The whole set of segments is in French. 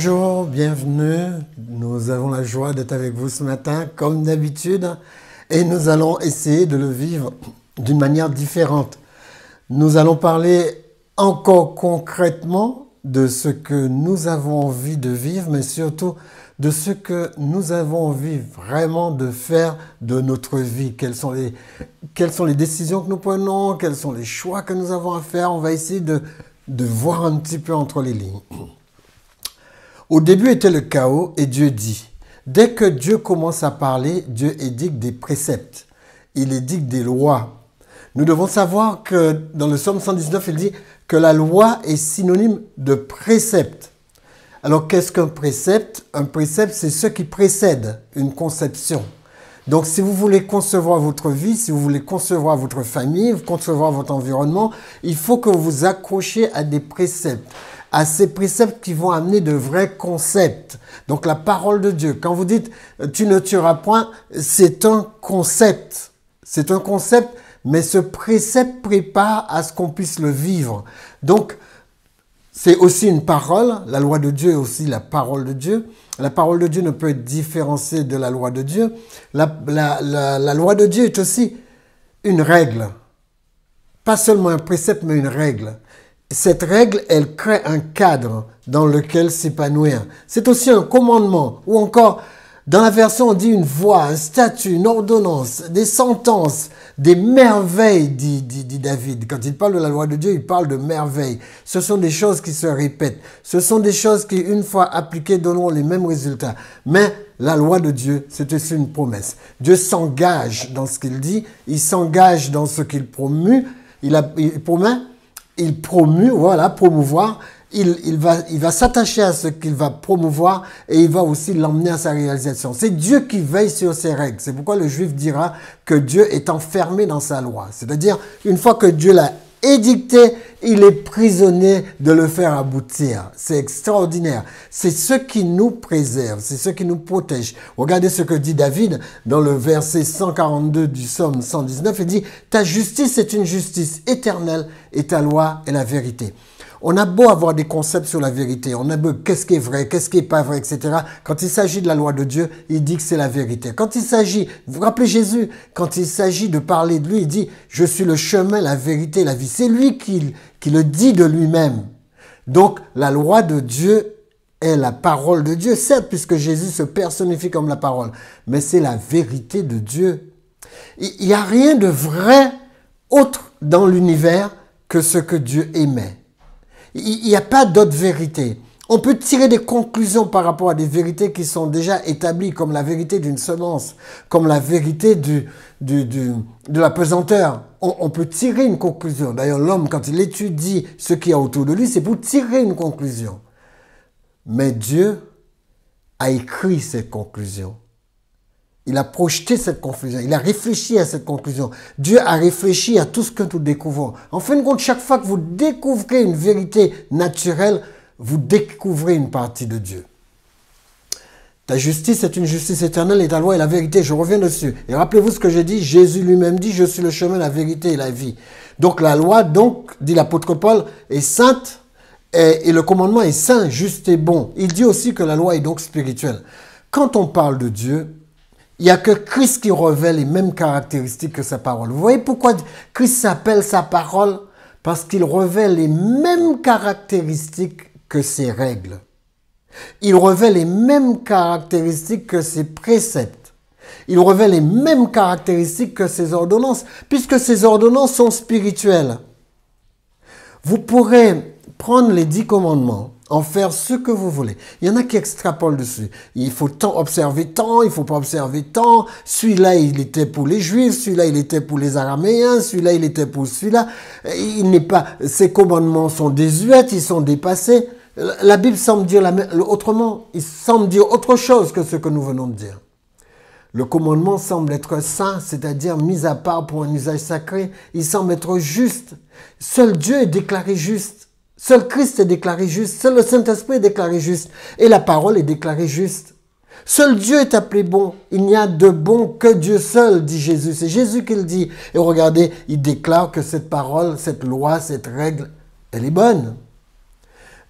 Bonjour, bienvenue. Nous avons la joie d'être avec vous ce matin, comme d'habitude, et nous allons essayer de le vivre d'une manière différente. Nous allons parler encore concrètement de ce que nous avons envie de vivre, mais surtout de ce que nous avons envie vraiment de faire de notre vie. Quelles sont les décisions que nous prenons, quels sont les choix que nous avons à faire. On va essayer de voir un petit peu entre les lignes. Au début était le chaos et Dieu dit. Dès que Dieu commence à parler, Dieu édicte des préceptes. Il édicte des lois. Nous devons savoir que dans le psaume 119, il dit que la loi est synonyme de précepte. Alors qu'est-ce qu'un précepte? Un précepte, c'est ce qui précède une conception. Donc si vous voulez concevoir votre vie, si vous voulez concevoir votre famille, concevoir votre environnement, il faut que vous vous accrochiez à des préceptes. À ces préceptes qui vont amener de vrais concepts. Donc la parole de Dieu, quand vous dites « tu ne tueras point », c'est un concept. C'est un concept, mais ce précepte prépare à ce qu'on puisse le vivre. Donc, c'est aussi une parole. La loi de Dieu est aussi la parole de Dieu. La parole de Dieu ne peut être différenciée de la loi de Dieu. La loi de Dieu est aussi une règle. Pas seulement un précepte, mais une règle. Cette règle, elle crée un cadre dans lequel s'épanouir. C'est aussi un commandement, ou encore, dans la version, on dit une voie, un statut, une ordonnance, des sentences, des merveilles, dit David. Quand il parle de la loi de Dieu, il parle de merveilles. Ce sont des choses qui se répètent. Ce sont des choses qui, une fois appliquées, donneront les mêmes résultats. Mais la loi de Dieu, c'est aussi une promesse. Dieu s'engage dans ce qu'il dit, il s'engage dans ce qu'il promue, il promet. Il promue, voilà, promouvoir, il va s'attacher à ce qu'il va promouvoir et il va aussi l'emmener à sa réalisation. C'est Dieu qui veille sur ses règles. C'est pourquoi le juif dira que Dieu est enfermé dans sa loi. C'est-à-dire, une fois que Dieu l'a édicté, il est prisonnier de le faire aboutir. C'est extraordinaire. C'est ce qui nous préserve, c'est ce qui nous protège. Regardez ce que dit David dans le verset 142 du psaume 119. Il dit « Ta justice est une justice éternelle et ta loi est la vérité. » On a beau avoir des concepts sur la vérité, on a beau qu'est-ce qui est vrai, qu'est-ce qui n'est pas vrai, etc. Quand il s'agit de la loi de Dieu, il dit que c'est la vérité. Quand il s'agit, vous vous rappelez Jésus, quand il s'agit de parler de lui, il dit « Je suis le chemin, la vérité et la vie ». C'est lui qui le dit de lui-même. Donc, la loi de Dieu est la parole de Dieu, certes, puisque Jésus se personnifie comme la parole, mais c'est la vérité de Dieu. Il n'y a rien de vrai autre dans l'univers que ce que Dieu émet. Il n'y a pas d'autre vérité. On peut tirer des conclusions par rapport à des vérités qui sont déjà établies, comme la vérité d'une semence, comme la vérité de la pesanteur. On peut tirer une conclusion. D'ailleurs, l'homme, quand il étudie ce qu'il y a autour de lui, c'est pour tirer une conclusion. Mais Dieu a écrit cette conclusion. Il a projeté cette conclusion. Il a réfléchi à cette conclusion. Dieu a réfléchi à tout ce que nous découvrons. En fin de compte, chaque fois que vous découvrez une vérité naturelle, vous découvrez une partie de Dieu. Ta justice est une justice éternelle et ta loi est la vérité. Je reviens dessus. Et rappelez-vous ce que j'ai dit. Jésus lui-même dit, je suis le chemin, la vérité et la vie. Donc la loi, donc, dit l'apôtre Paul, est sainte et le commandement est saint, juste et bon. Il dit aussi que la loi est donc spirituelle. Quand on parle de Dieu, il n'y a que Christ qui revêt les mêmes caractéristiques que sa parole. Vous voyez pourquoi Christ s'appelle sa parole? Parce qu'il revêt les mêmes caractéristiques que ses règles. Il revêt les mêmes caractéristiques que ses préceptes. Il revêt les mêmes caractéristiques que ses ordonnances, puisque ses ordonnances sont spirituelles. Vous pourrez prendre les 10 commandements, en faire ce que vous voulez. Il y en a qui extrapolent dessus. Il faut tant observer tant, il ne faut pas observer tant. Celui-là, il était pour les Juifs, celui-là, il était pour les Araméens, celui-là, il était pour celui-là. Ces commandements sont désuets, ils sont dépassés. La Bible semble dire autrement, il semble dire autre chose que ce que nous venons de dire. Le commandement semble être saint, c'est-à-dire mis à part pour un usage sacré. Il semble être juste. Seul Dieu est déclaré juste. Seul Christ est déclaré juste. Seul le Saint-Esprit est déclaré juste. Et la parole est déclarée juste. Seul Dieu est appelé bon. Il n'y a de bon que Dieu seul, dit Jésus. C'est Jésus qui le dit. Et regardez, il déclare que cette parole, cette loi, cette règle, elle est bonne.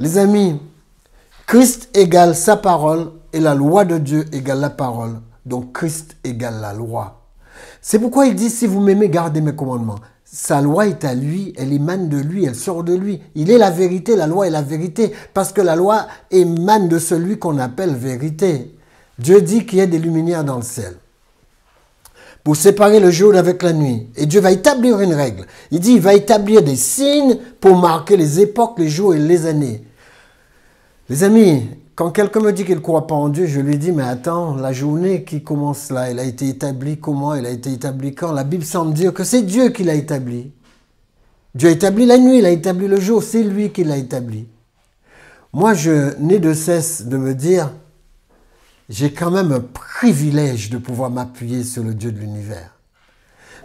Les amis, Christ égale sa parole et la loi de Dieu égale la parole. Donc Christ égale la loi. C'est pourquoi il dit, si vous m'aimez, gardez mes commandements. Sa loi est à lui, elle émane de lui, elle sort de lui. Il est la vérité, la loi est la vérité, parce que la loi émane de celui qu'on appelle vérité. Dieu dit qu'il y a des luminaires dans le ciel pour séparer le jour avec la nuit. Et Dieu va établir une règle. Il dit, il va établir des signes pour marquer les époques, les jours et les années. Les amis, quand quelqu'un me dit qu'il ne croit pas en Dieu, je lui dis, mais attends, la journée qui commence là, elle a été établie comment? Elle a été établie quand? La Bible semble dire que c'est Dieu qui l'a établie. Dieu a établi la nuit, il a établi le jour, c'est lui qui l'a établi. Moi, je n'ai de cesse de me dire, j'ai quand même un privilège de pouvoir m'appuyer sur le Dieu de l'univers.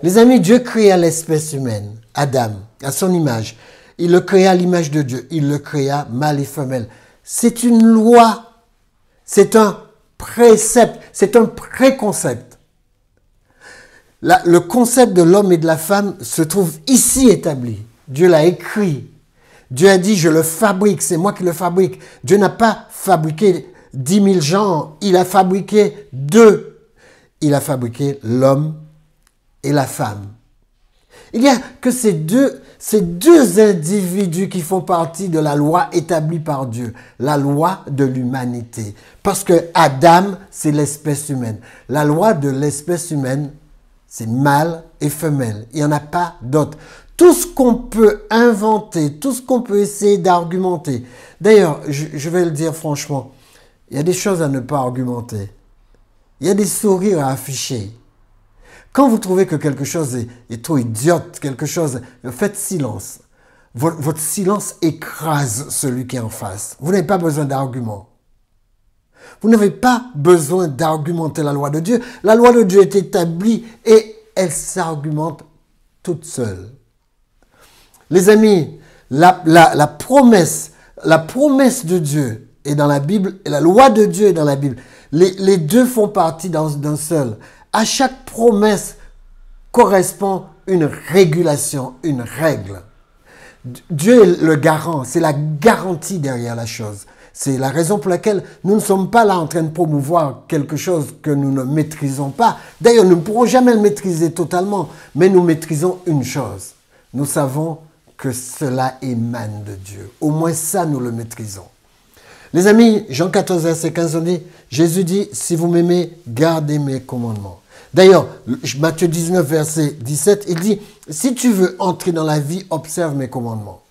Les amis, Dieu créa l'espèce humaine, Adam, à son image. Il le créa à l'image de Dieu. Il le créa mâle et femelle. C'est une loi. C'est un précepte. C'est un préconcept. Le concept de l'homme et de la femme se trouve ici établi. Dieu l'a écrit. Dieu a dit, je le fabrique. C'est moi qui le fabrique. Dieu n'a pas fabriqué 10 000 genres. Il a fabriqué 2. Il a fabriqué l'homme et la femme. Il n'y a que ces deux individus qui font partie de la loi établie par Dieu, la loi de l'humanité. Parce que Adam, c'est l'espèce humaine. La loi de l'espèce humaine, c'est mâle et femelle. Il n'y en a pas d'autre. Tout ce qu'on peut inventer, tout ce qu'on peut essayer d'argumenter. D'ailleurs, je vais le dire franchement, il y a des choses à ne pas argumenter. Il y a des sourires à afficher. Quand vous trouvez que quelque chose est trop idiote, quelque chose, faites silence. Votre silence écrase celui qui est en face. Vous n'avez pas besoin d'arguments. Vous n'avez pas besoin d'argumenter la loi de Dieu. La loi de Dieu est établie et elle s'argumente toute seule. Les amis, la promesse de Dieu est dans la Bible et la loi de Dieu est dans la Bible. Les deux font partie d'un seul. À chaque promesse correspond une régulation, une règle. Dieu est le garant, c'est la garantie derrière la chose. C'est la raison pour laquelle nous ne sommes pas là en train de promouvoir quelque chose que nous ne maîtrisons pas. D'ailleurs, nous ne pourrons jamais le maîtriser totalement, mais nous maîtrisons une chose. Nous savons que cela émane de Dieu. Au moins ça, nous le maîtrisons. Les amis, Jean 14, verset 15, on dit, Jésus dit, si vous m'aimez, gardez mes commandements. D'ailleurs, Matthieu 19, verset 17, il dit, si tu veux entrer dans la vie, observe mes commandements.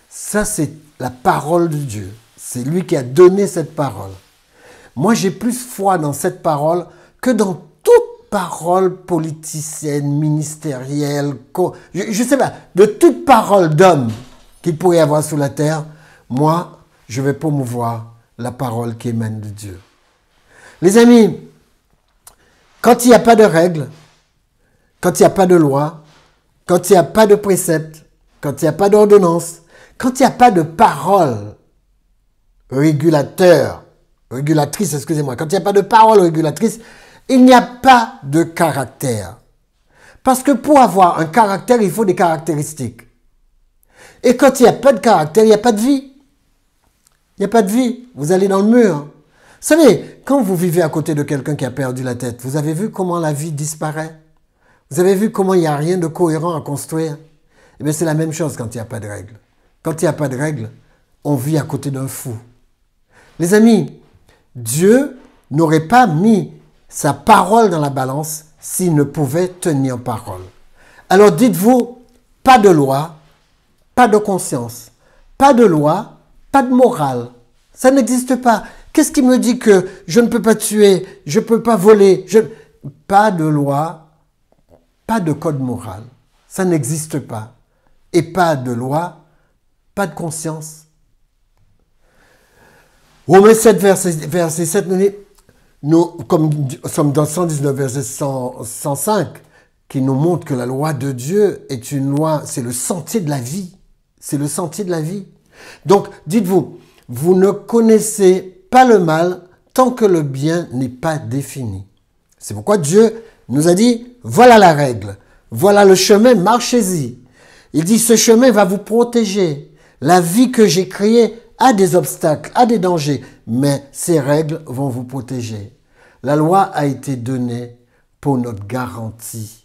Ça, c'est la parole de Dieu. C'est lui qui a donné cette parole. Moi, j'ai plus foi dans cette parole que dans toute parole politicienne, ministérielle, je ne sais pas, de toute parole d'homme qu'il pourrait y avoir sur la terre. Moi, je vais promouvoir la parole qui émane de Dieu. Les amis, quand il n'y a pas de règles, quand il n'y a pas de loi, quand il n'y a pas de préceptes, quand il n'y a pas d'ordonnance, quand il n'y a pas de parole régulatrice, excusez-moi, quand il n'y a pas de parole régulatrice, il n'y a pas de caractère. Parce que pour avoir un caractère, il faut des caractéristiques. Et quand il n'y a pas de caractère, il n'y a pas de vie. Il n'y a pas de vie. Vous allez dans le mur. Vous savez, quand vous vivez à côté de quelqu'un qui a perdu la tête, vous avez vu comment la vie disparaît? Vous avez vu comment il n'y a rien de cohérent à construire? Eh bien, c'est la même chose quand il n'y a pas de règles. Quand il n'y a pas de règles, on vit à côté d'un fou. Les amis, Dieu n'aurait pas mis sa parole dans la balance s'il ne pouvait tenir parole. Alors dites-vous, pas de loi, pas de conscience, pas de loi, pas de morale. Ça n'existe pas. Qu'est-ce qui me dit que je ne peux pas tuer, je ne peux pas voler? Pas de loi, pas de code moral. Ça n'existe pas. Et pas de loi, pas de conscience. Romains 7, verset 7, nous, comme sommes dans 119, verset 105, qui nous montre que la loi de Dieu est une loi, c'est le sentier de la vie. C'est le sentier de la vie. Donc, dites-vous, vous ne connaissez pas le mal tant que le bien n'est pas défini. C'est pourquoi Dieu nous a dit, voilà la règle, voilà le chemin, marchez-y. Il dit, ce chemin va vous protéger. La vie que j'ai créée à des obstacles, à des dangers, mais ces règles vont vous protéger. La loi a été donnée pour notre garantie.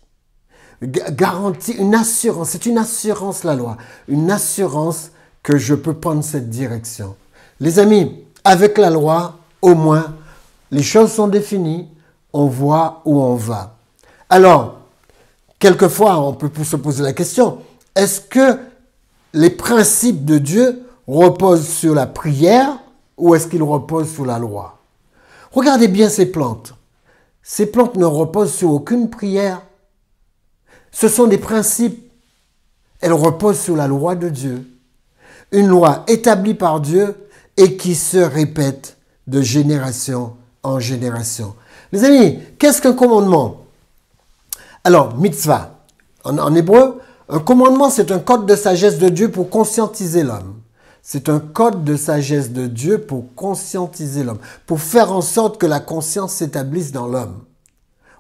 Garantie, une assurance, c'est une assurance la loi, une assurance que je peux prendre cette direction. Les amis, avec la loi, au moins, les choses sont définies, on voit où on va. Alors, quelquefois, on peut se poser la question, est-ce que les principes de Dieu reposent sur la prière ou est-ce qu'ils reposent sur la loi? Regardez bien ces plantes. Ces plantes ne reposent sur aucune prière. Ce sont des principes. Elles reposent sur la loi de Dieu. Une loi établie par Dieu et qui se répète de génération en génération. Les amis, qu'est-ce qu'un commandement? Alors, mitzvah, en hébreu, un commandement, c'est un code de sagesse de Dieu pour conscientiser l'homme. C'est un code de sagesse de Dieu pour conscientiser l'homme, pour faire en sorte que la conscience s'établisse dans l'homme.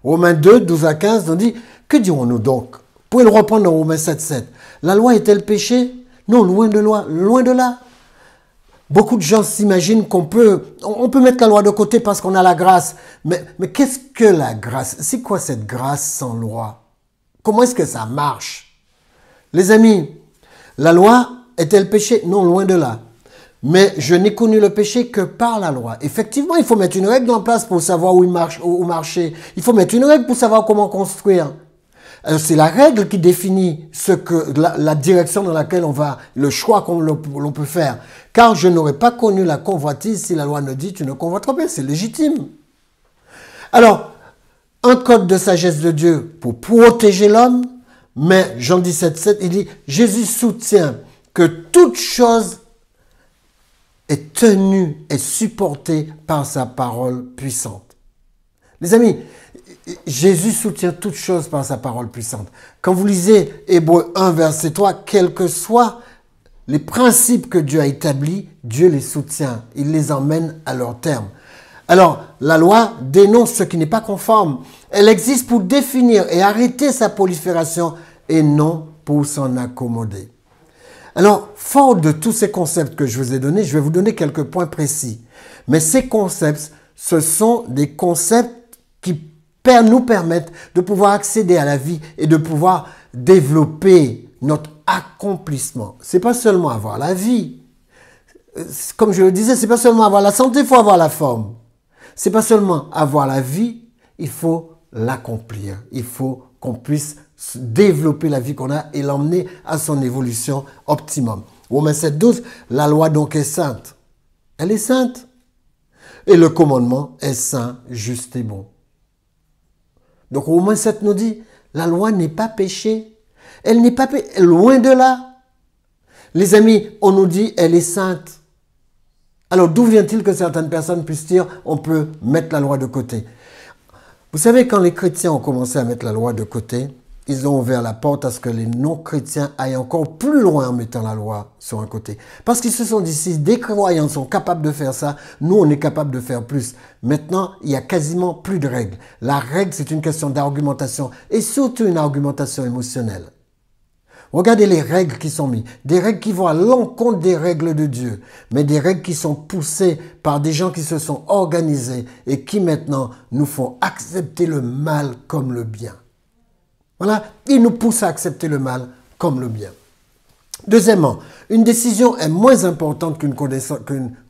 Romains 2, 12 à 15 nous dit, que dirons-nous donc? Vous pouvez le reprendre dans Romains 7, 7. La loi est-elle péché? Non, loin de là. Beaucoup de gens s'imaginent on peut mettre la loi de côté parce qu'on a la grâce. Mais qu'est-ce que la grâce? C'est quoi cette grâce sans loi? Comment est-ce que ça marche? Les amis, la loi est-elle péché? Non, loin de là. Mais je n'ai connu le péché que par la loi. Effectivement, il faut mettre une règle en place pour savoir où marcher. Il faut mettre une règle pour savoir comment construire. C'est la règle qui définit la direction dans laquelle on va, le choix l'on peut faire. Car je n'aurais pas connu la convoitise si la loi ne dit tu ne convoiteras pas. C'est légitime. Alors, un code de sagesse de Dieu pour protéger l'homme, mais Jean 17, 7, il dit Jésus soutient que toute chose est tenue et supportée par sa parole puissante. Les amis, Jésus soutient toute chose par sa parole puissante. Quand vous lisez Hébreux 1, verset 3, quels que soient les principes que Dieu a établis, Dieu les soutient. Il les emmène à leur terme. Alors, la loi dénonce ce qui n'est pas conforme. Elle existe pour définir et arrêter sa prolifération et non pour s'en accommoder. Alors, fort de tous ces concepts que je vous ai donnés, je vais vous donner quelques points précis. Mais ces concepts, ce sont des concepts qui nous permettent de pouvoir accéder à la vie et de pouvoir développer notre accomplissement. C'est pas seulement avoir la vie. Comme je le disais, c'est pas seulement avoir la santé, il faut avoir la forme. C'est pas seulement avoir la vie, il faut l'accomplir. Il faut qu'on puisse développer la vie qu'on a et l'emmener à son évolution optimum. Romains 7, 12, la loi donc est sainte. Elle est sainte. Et le commandement est saint, juste et bon. Donc Romains 7 nous dit, la loi n'est pas péché. Elle n'est pas péché, loin de là. Les amis, on nous dit, elle est sainte. Alors d'où vient-il que certaines personnes puissent dire, on peut mettre la loi de côté? Vous savez, quand les chrétiens ont commencé à mettre la loi de côté, ils ont ouvert la porte à ce que les non-chrétiens aillent encore plus loin en mettant la loi sur un côté. Parce qu'ils se sont dit, si des croyants sont capables de faire ça, nous, on est capable de faire plus. Maintenant, il y a quasiment plus de règles. La règle, c'est une question d'argumentation et surtout une argumentation émotionnelle. Regardez les règles qui sont mises. Des règles qui vont à l'encontre des règles de Dieu, mais des règles qui sont poussées par des gens qui se sont organisés et qui maintenant nous font accepter le mal comme le bien. Voilà, il nous pousse à accepter le mal comme le bien. Deuxièmement, une décision est moins importante qu'une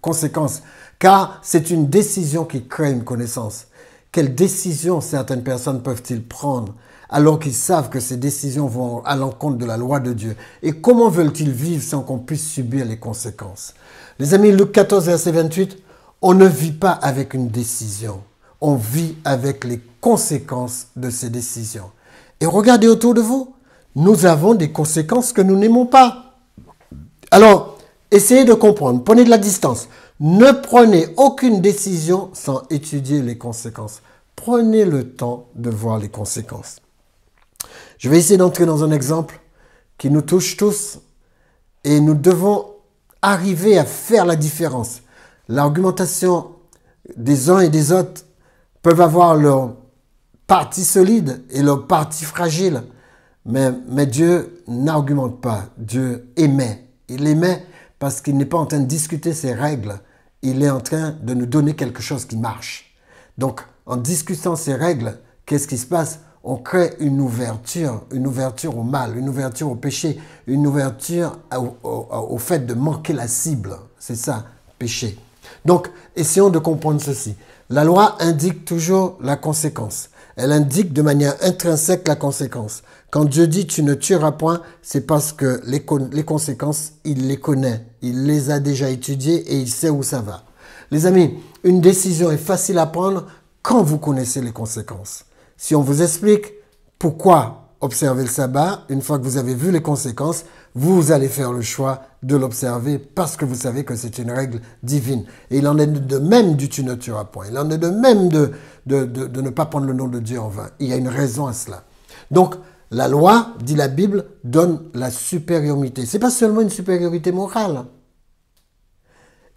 conséquence, car c'est une décision qui crée une connaissance. Quelles décisions certaines personnes peuvent-ils prendre alors qu'ils savent que ces décisions vont à l'encontre de la loi de Dieu? Et comment veulent-ils vivre sans qu'on puisse subir les conséquences? Les amis, Luc 14, verset 28, on ne vit pas avec une décision, on vit avec les conséquences de ces décisions. Et regardez autour de vous, nous avons des conséquences que nous n'aimons pas. Alors, essayez de comprendre, prenez de la distance. Ne prenez aucune décision sans étudier les conséquences. Prenez le temps de voir les conséquences. Je vais essayer d'entrer dans un exemple qui nous touche tous et nous devons arriver à faire la différence. L'argumentation des uns et des autres peuvent avoir leur partie solide et leur partie fragile. Mais Dieu n'argumente pas. Dieu aimait. Il aimait parce qu'il n'est pas en train de discuter ses règles, il est en train de nous donner quelque chose qui marche. Donc, en discutant ces règles, qu'est-ce qui se passe? On crée une ouverture au mal, une ouverture au péché, une ouverture au fait de manquer la cible. C'est ça, péché. Donc, essayons de comprendre ceci. La loi indique toujours la conséquence. Elle indique de manière intrinsèque la conséquence. Quand Dieu dit « tu ne tueras point », c'est parce que les conséquences, il les connaît. Il les a déjà étudiées et il sait où ça va. Les amis, une décision est facile à prendre quand vous connaissez les conséquences. Si on vous explique pourquoi observer le sabbat, une fois que vous avez vu les conséquences, vous allez faire le choix de l'observer parce que vous savez que c'est une règle divine. Et il en est de même du « tu ne tueras point ». Il en est de même de ne pas prendre le nom de Dieu en vain. Il y a une raison à cela. Donc, la loi, dit la Bible, donne la supériorité. Ce n'est pas seulement une supériorité morale.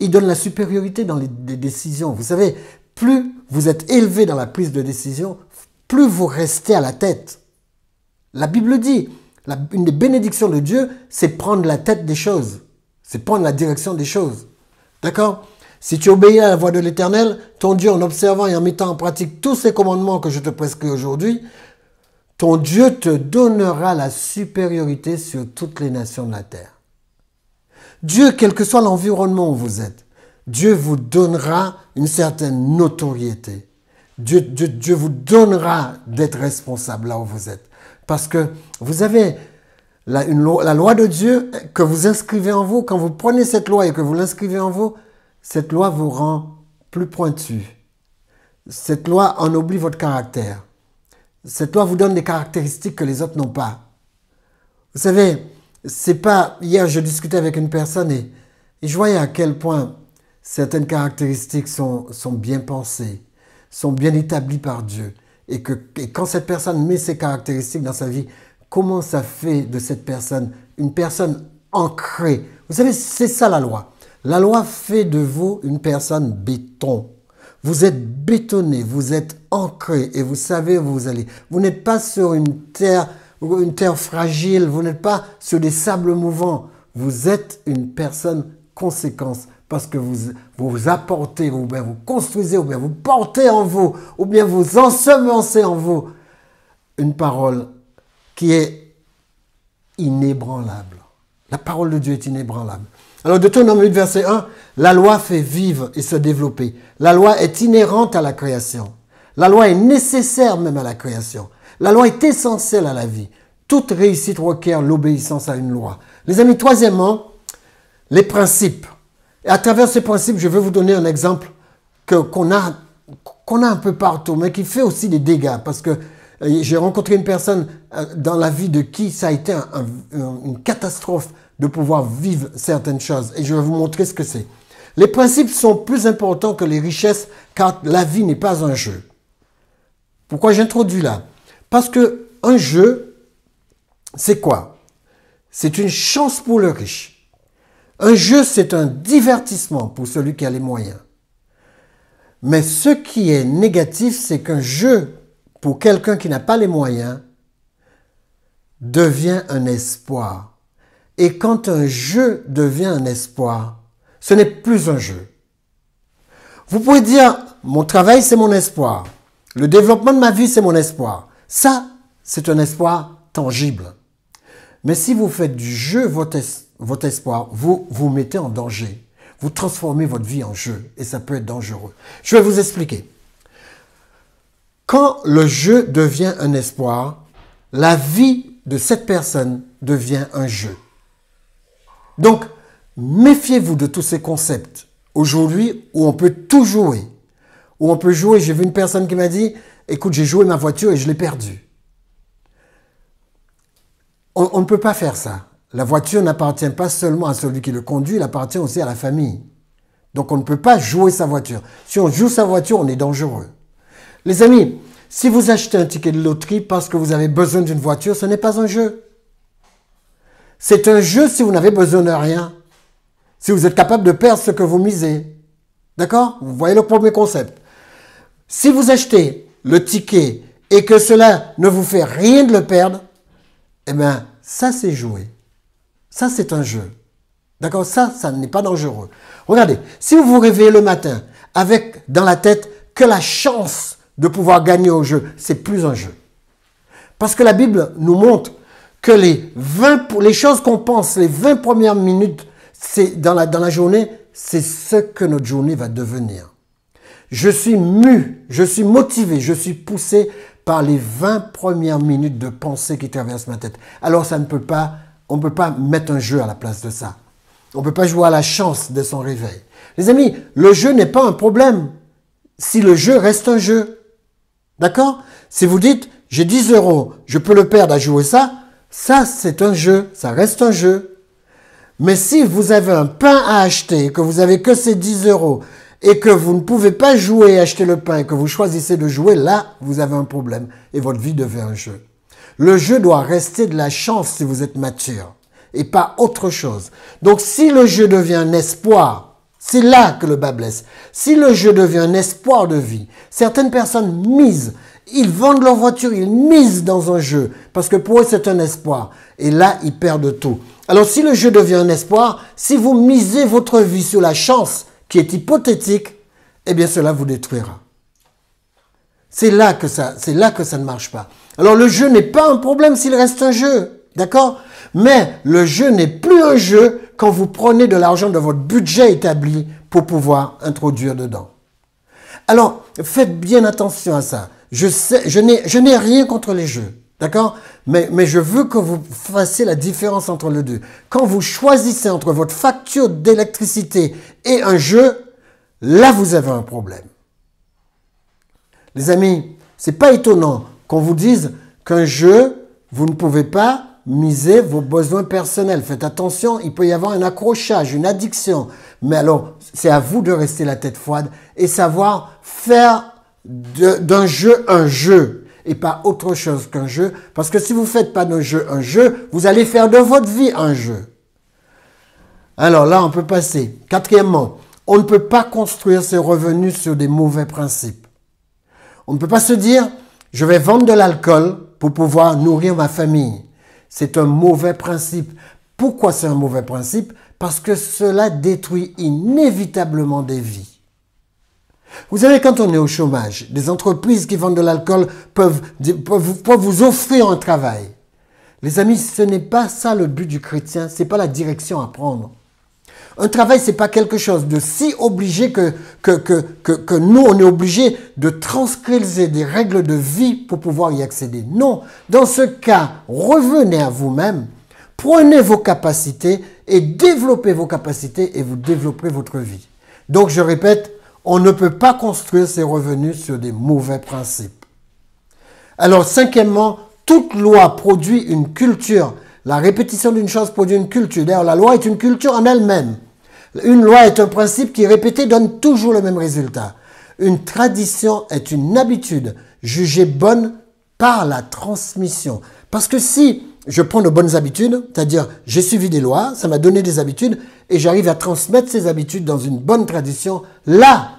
Il donne la supériorité dans les décisions. Vous savez, plus vous êtes élevé dans la prise de décision, plus vous restez à la tête. La Bible dit, une des bénédictions de Dieu, c'est prendre la tête des choses. C'est prendre la direction des choses. D'accord? Si tu obéis à la voix de l'Éternel, ton Dieu, en observant et en mettant en pratique tous ces commandements que je te prescris aujourd'hui, ton Dieu te donnera la supériorité sur toutes les nations de la terre. Dieu, quel que soit l'environnement où vous êtes, Dieu vous donnera une certaine notoriété. Dieu vous donnera d'être responsable là où vous êtes. Parce que vous avez la loi de Dieu que vous inscrivez en vous. Quand vous prenez cette loi et que vous l'inscrivez en vous, cette loi vous rend plus pointu. Cette loi ennoblit votre caractère. Cette loi vous donne des caractéristiques que les autres n'ont pas. Vous savez, c'est pas... Hier, je discutais avec une personne et je voyais à quel point certaines caractéristiques sont bien pensées, sont bien établies par Dieu. Et quand cette personne met ces caractéristiques dans sa vie, comment ça fait de cette personne une personne ancrée? Vous savez, c'est ça la loi. La loi fait de vous une personne béton. Vous êtes bétonné, vous êtes ancré et vous savez où vous allez. Vous n'êtes pas sur une terre fragile, vous n'êtes pas sur des sables mouvants. Vous êtes une personne conséquence parce que vous apportez, ou bien vous construisez, ou bien vous portez en vous, ou bien vous ensemencez en vous une parole qui est inébranlable. La parole de Dieu est inébranlable. Alors, Deutéronome 8, verset 1, la loi fait vivre et se développer. La loi est inhérente à la création. La loi est nécessaire même à la création. La loi est essentielle à la vie. Toute réussite requiert l'obéissance à une loi. Les amis, troisièmement, les principes. Et à travers ces principes, je vais vous donner un exemple qu'on a un peu partout, mais qui fait aussi des dégâts. Parce que j'ai rencontré une personne dans la vie de qui ça a été une catastrophe de pouvoir vivre certaines choses. Et je vais vous montrer ce que c'est. Les principes sont plus importants que les richesses, car la vie n'est pas un jeu. Pourquoi j'introduis là? Parce que un jeu, c'est quoi? C'est une chance pour le riche. Un jeu, c'est un divertissement pour celui qui a les moyens. Mais ce qui est négatif, c'est qu'un jeu, pour quelqu'un qui n'a pas les moyens, devient un espoir. Et quand un jeu devient un espoir, ce n'est plus un jeu. Vous pouvez dire, mon travail, c'est mon espoir. Le développement de ma vie, c'est mon espoir. Ça, c'est un espoir tangible. Mais si vous faites du jeu votre espoir, vous vous mettez en danger. Vous transformez votre vie en jeu et ça peut être dangereux. Je vais vous expliquer. Quand le jeu devient un espoir, la vie de cette personne devient un jeu. Donc, méfiez-vous de tous ces concepts. Aujourd'hui, où on peut tout jouer. Où on peut jouer, j'ai vu une personne qui m'a dit, écoute, j'ai joué ma voiture et je l'ai perdue. On ne peut pas faire ça. La voiture n'appartient pas seulement à celui qui le conduit, elle appartient aussi à la famille. Donc, on ne peut pas jouer sa voiture. Si on joue sa voiture, on est dangereux. Les amis, si vous achetez un ticket de loterie parce que vous avez besoin d'une voiture, ce n'est pas un jeu. C'est un jeu si vous n'avez besoin de rien. Si vous êtes capable de perdre ce que vous misez. D'accord? Vous voyez le premier concept. Si vous achetez le ticket et que cela ne vous fait rien de le perdre, eh bien, ça c'est jouer. Ça c'est un jeu. D'accord? Ça n'est pas dangereux. Regardez, si vous vous réveillez le matin avec dans la tête que la chance de pouvoir gagner au jeu, c'est plus un jeu. Parce que la Bible nous montre que les choses qu'on pense, les 20 premières minutes, c'est dans la journée, c'est ce que notre journée va devenir. Je suis mu, je suis motivé, je suis poussé par les 20 premières minutes de pensée qui traversent ma tête. Alors on ne peut pas mettre un jeu à la place de ça. On ne peut pas jouer à la chance de son réveil. Les amis, le jeu n'est pas un problème si le jeu reste un jeu. D'accord? Si vous dites, j'ai 10 euros, je peux le perdre à jouer ça, ça c'est un jeu, ça reste un jeu. Mais si vous avez un pain à acheter, que vous n'avez que ces 10 euros, et que vous ne pouvez pas jouer et acheter le pain, et que vous choisissez de jouer, là, vous avez un problème, et votre vie devient un jeu. Le jeu doit rester de la chance si vous êtes mature, et pas autre chose. Donc si le jeu devient un espoir, c'est là que le bas blesse. Si le jeu devient un espoir de vie, certaines personnes misent, ils vendent leur voiture, ils misent dans un jeu, parce que pour eux c'est un espoir, et là ils perdent tout. Alors si le jeu devient un espoir, si vous misez votre vie sur la chance qui est hypothétique, eh bien cela vous détruira. C'est là que ça ne marche pas. Alors le jeu n'est pas un problème s'il reste un jeu, d'accord? Mais le jeu n'est plus un jeu quand vous prenez de l'argent de votre budget établi pour pouvoir introduire dedans. Alors faites bien attention à ça. Je n'ai rien contre les jeux. D'accord? Mais je veux que vous fassiez la différence entre les deux. Quand vous choisissez entre votre facture d'électricité et un jeu, là vous avez un problème. Les amis, c'est pas étonnant qu'on vous dise qu'un jeu, vous ne pouvez pas miser vos besoins personnels. Faites attention, il peut y avoir un accrochage, une addiction. Mais alors, c'est à vous de rester la tête froide et savoir faire d'un jeu un jeu. Et pas autre chose qu'un jeu. Parce que si vous ne faites pas d'un jeu un jeu, vous allez faire de votre vie un jeu. Alors là, on peut passer. Quatrièmement, on ne peut pas construire ses revenus sur des mauvais principes. On ne peut pas se dire, je vais vendre de l'alcool pour pouvoir nourrir ma famille. C'est un mauvais principe. Pourquoi c'est un mauvais principe? Parce que cela détruit inévitablement des vies. Vous savez, quand on est au chômage, des entreprises qui vendent de l'alcool peuvent vous offrir un travail. Les amis, ce n'est pas ça le but du chrétien, ce n'est pas la direction à prendre. Un travail, ce n'est pas quelque chose de si obligé que nous, on est obligé de transgresser des règles de vie pour pouvoir y accéder. Non, dans ce cas, revenez à vous-même, prenez vos capacités et développez vos capacités et vous développerez votre vie. Donc, je répète, on ne peut pas construire ses revenus sur des mauvais principes. Alors, cinquièmement, toute loi produit une culture. La répétition d'une chose produit une culture. D'ailleurs, la loi est une culture en elle-même. Une loi est un principe qui, répété, donne toujours le même résultat. Une tradition est une habitude jugée bonne par la transmission. Parce que si je prends de bonnes habitudes, c'est-à-dire j'ai suivi des lois, ça m'a donné des habitudes, et j'arrive à transmettre ces habitudes dans une bonne tradition, là,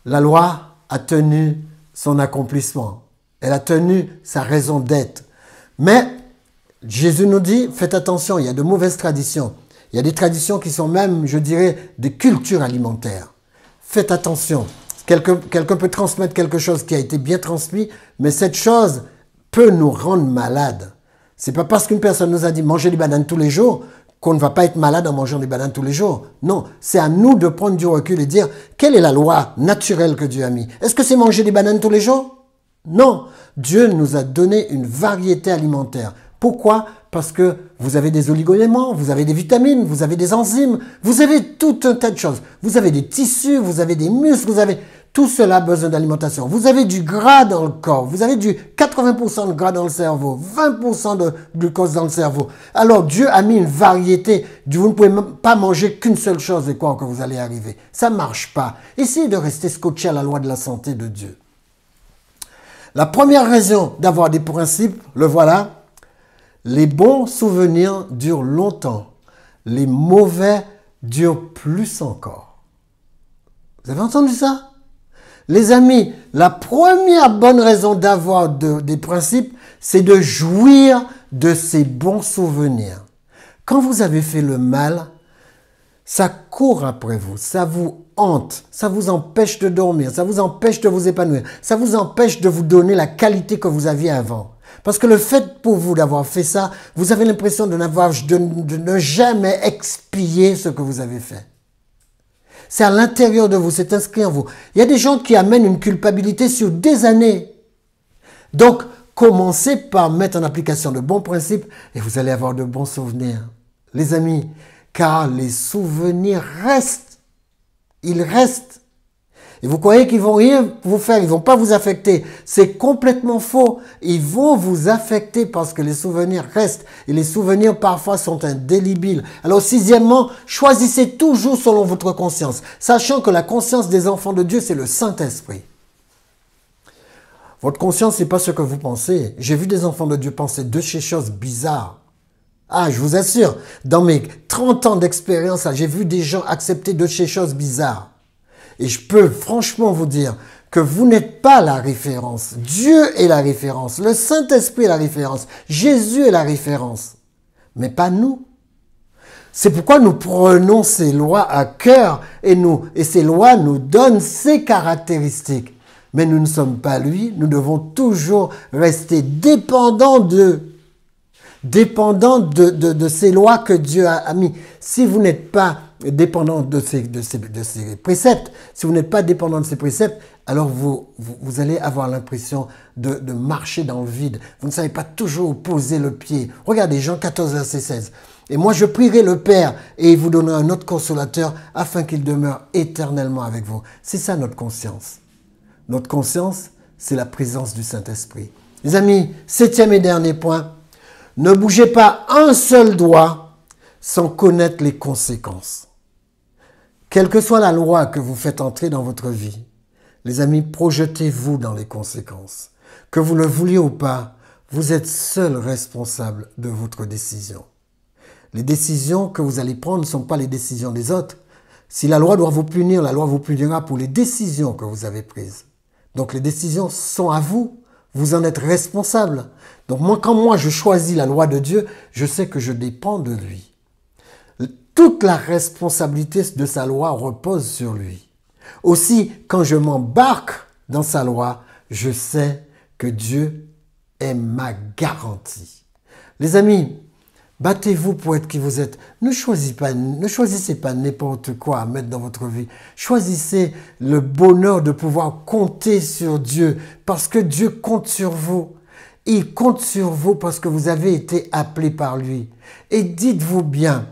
la loi a tenu son accomplissement. Elle a tenu sa raison d'être. Mais Jésus nous dit, faites attention, il y a de mauvaises traditions. Il y a des traditions qui sont même, je dirais, des cultures alimentaires. Faites attention. Quelqu'un peut transmettre quelque chose qui a été bien transmis, mais cette chose peut nous rendre malades. C'est pas parce qu'une personne nous a dit manger des bananes tous les jours qu'on ne va pas être malade en mangeant des bananes tous les jours. Non, c'est à nous de prendre du recul et dire quelle est la loi naturelle que Dieu a mis. Est-ce que c'est manger des bananes tous les jours? Non, Dieu nous a donné une variété alimentaire. Pourquoi? Parce que vous avez des oligo-éléments, vous avez des vitamines, vous avez des enzymes, vous avez tout un tas de choses. Vous avez des tissus, vous avez des muscles, vous avez tout cela a besoin d'alimentation. Vous avez du gras dans le corps, vous avez du 80% de gras dans le cerveau, 20% de glucose dans le cerveau. Alors Dieu a mis une variété. Vous ne pouvez même pas manger qu'une seule chose et quoi que vous allez arriver. Ça ne marche pas. Essayez de rester scotché à la loi de la santé de Dieu. La première raison d'avoir des principes, le voilà. Les bons souvenirs durent longtemps. Les mauvais durent plus encore. Vous avez entendu ça? Les amis, la première bonne raison d'avoir des principes, c'est de jouir de ces bons souvenirs. Quand vous avez fait le mal, ça court après vous, ça vous hante, ça vous empêche de dormir, ça vous empêche de vous épanouir, ça vous empêche de vous donner la qualité que vous aviez avant. Parce que le fait pour vous d'avoir fait ça, vous avez l'impression de ne jamais expier ce que vous avez fait. C'est à l'intérieur de vous, c'est inscrit en vous. Il y a des gens qui amènent une culpabilité sur des années. Donc, commencez par mettre en application de bons principes et vous allez avoir de bons souvenirs. Les amis, car les souvenirs restent. Ils restent. Et vous croyez qu'ils vont rien vous faire, ils vont pas vous affecter. C'est complètement faux. Ils vont vous affecter parce que les souvenirs restent. Et les souvenirs parfois sont indélébiles. Alors sixièmement, choisissez toujours selon votre conscience. Sachant que la conscience des enfants de Dieu, c'est le Saint-Esprit. Votre conscience, c'est pas ce que vous pensez. J'ai vu des enfants de Dieu penser de ces choses bizarres. Ah, je vous assure, dans mes 30 ans d'expérience, j'ai vu des gens accepter de ces choses bizarres. Et je peux franchement vous dire que vous n'êtes pas la référence. Dieu est la référence. Le Saint-Esprit est la référence. Jésus est la référence. Mais pas nous. C'est pourquoi nous prenons ces lois à cœur et ces lois nous donnent ces caractéristiques. Mais nous ne sommes pas lui. Nous devons toujours rester dépendants de ces lois que Dieu a mis. Si vous n'êtes pas dépendant de ces préceptes, si vous n'êtes pas dépendant de ces préceptes, alors vous allez avoir l'impression de marcher dans le vide. Vous ne savez pas toujours où poser le pied. Regardez Jean 14, verset 16. Et moi je prierai le Père et il vous donnera un autre consolateur afin qu'il demeure éternellement avec vous. C'est ça notre conscience. Notre conscience, c'est la présence du Saint-Esprit. Les amis, septième et dernier point. Ne bougez pas un seul doigt sans connaître les conséquences. Quelle que soit la loi que vous faites entrer dans votre vie, les amis, projetez-vous dans les conséquences. Que vous le vouliez ou pas, vous êtes seul responsable de votre décision. Les décisions que vous allez prendre ne sont pas les décisions des autres. Si la loi doit vous punir, la loi vous punira pour les décisions que vous avez prises. Donc les décisions sont à vous. Vous en êtes responsable. Donc quand moi je choisis la loi de Dieu, je sais que je dépends de lui. Toute la responsabilité de sa loi repose sur lui. Aussi, quand je m'embarque dans sa loi, je sais que Dieu est ma garantie. Les amis, battez-vous pour être qui vous êtes. Ne choisissez pas n'importe quoi à mettre dans votre vie. Choisissez le bonheur de pouvoir compter sur Dieu parce que Dieu compte sur vous. Il compte sur vous parce que vous avez été appelés par lui. Et dites-vous bien,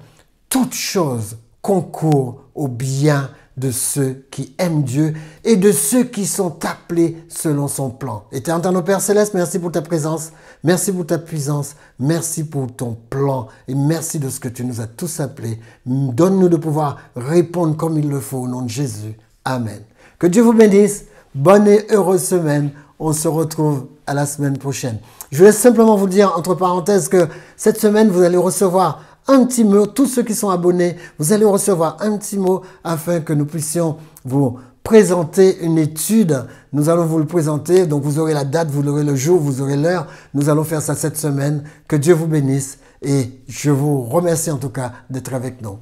toute chose concourt au bien de ceux qui aiment Dieu et de ceux qui sont appelés selon son plan. Éternel notre Père Céleste, merci pour ta présence, merci pour ta puissance, merci pour ton plan et merci de ce que tu nous as tous appelés. Donne-nous de pouvoir répondre comme il le faut au nom de Jésus. Amen. Que Dieu vous bénisse. Bonne et heureuse semaine. On se retrouve à la semaine prochaine. Je voulais simplement vous dire, entre parenthèses, que cette semaine, vous allez recevoir un petit mot. Tous ceux qui sont abonnés, vous allez recevoir un petit mot afin que nous puissions vous présenter une étude. Nous allons vous le présenter. Donc, vous aurez la date, vous aurez le jour, vous aurez l'heure. Nous allons faire ça cette semaine. Que Dieu vous bénisse et je vous remercie en tout cas d'être avec nous.